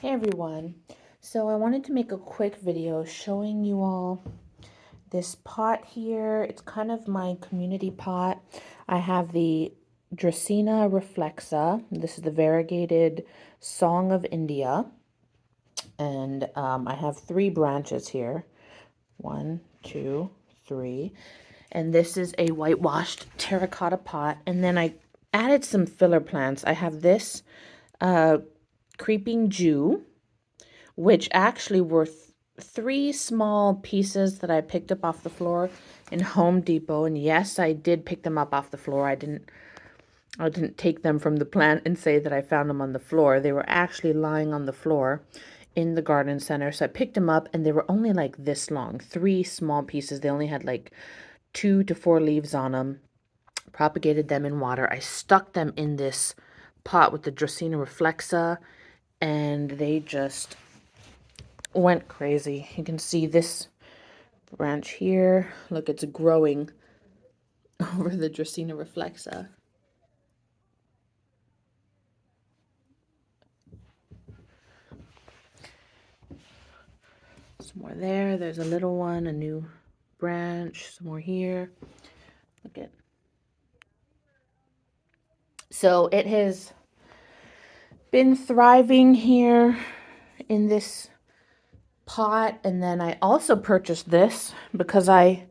Hey everyone, so I wanted to make a quick video showing you all this pot here. It's kind of my community pot. I have the Dracaena Reflexa. This is the variegated Song of India. And I have 3 branches here. 1, 2, 3. And this is a whitewashed terracotta pot. And then I added some filler plants. I have this creeping Jew, which actually were 3 small pieces that I picked up off the floor in Home Depot. And yes, I did pick them up off the floor. I didn't take them from the plant and say that I found them on the floor. They were actually lying on the floor in the garden center. So I picked them up and they were only like this long, 3 small pieces. They only had like 2 to 4 leaves on them. Propagated them in water. I stuck them in this pot with the Dracaena Reflexa and they just went crazy. You can see this branch here. Look, it's growing over the Dracaena Reflexa. Some more there. There's a little one, a new branch. Some more here. Look at. So it has been thriving here in this pot. And then I also purchased this because I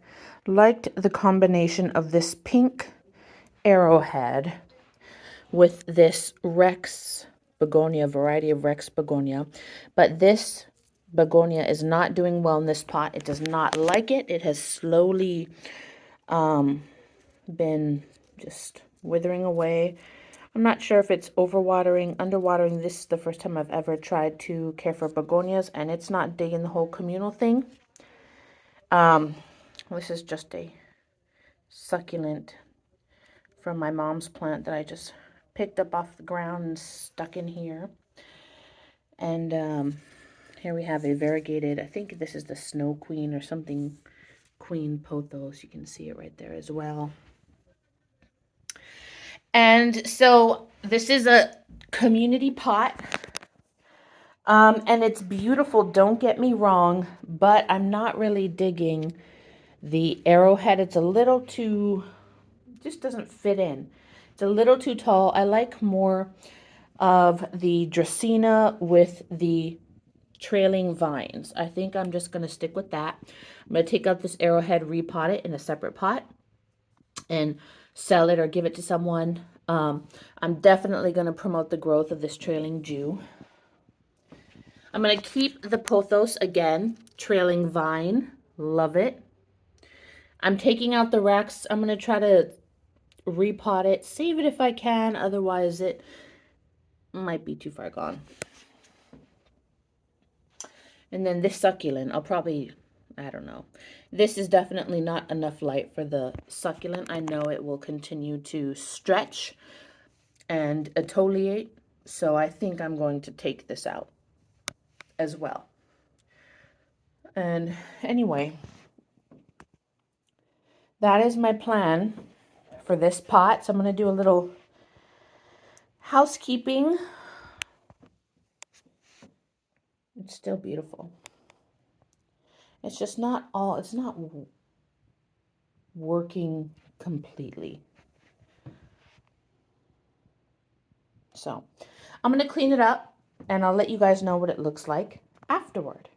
liked the combination of this pink arrowhead with this Rex begonia, variety of Rex begonia. But this begonia is not doing well in this pot. It does not like it. It has slowly been just withering away. I'm not sure if it's overwatering, underwatering. This is the first time I've ever tried to care for begonias, and it's not digging the whole communal thing. This is just a succulent from my mom's plant that I just picked up off the ground and stuck in here. And here we have a variegated, I think this is the Snow Queen or something, Queen Pothos. You can see it right there as well. And so this is a community pot. And it's beautiful, don't get me wrong, but I'm not really digging the arrowhead. It's a little too, just doesn't fit in. It's a little too tall. I like more of the Dracaena with the trailing vines. I think I'm just going to stick with that. I'm going to take out this arrowhead, repot it in a separate pot, and sell it or give it to someone. I'm definitely going to promote the growth of this trailing Jew. I'm going to keep the pothos again, trailing vine. Love it. I'm taking out the Rex. I'm going to try to repot it, save it if I can. Otherwise, it might be too far gone. And then this succulent, I'll probably, I don't know. This is definitely not enough light for the succulent. I know it will continue to stretch and exfoliate. So I think I'm going to take this out as well. And anyway, that is my plan for this pot. So I'm going to do a little housekeeping. It's still beautiful. It's just not all, it's not working completely. So I'm going to clean it up and I'll let you guys know what it looks like afterward.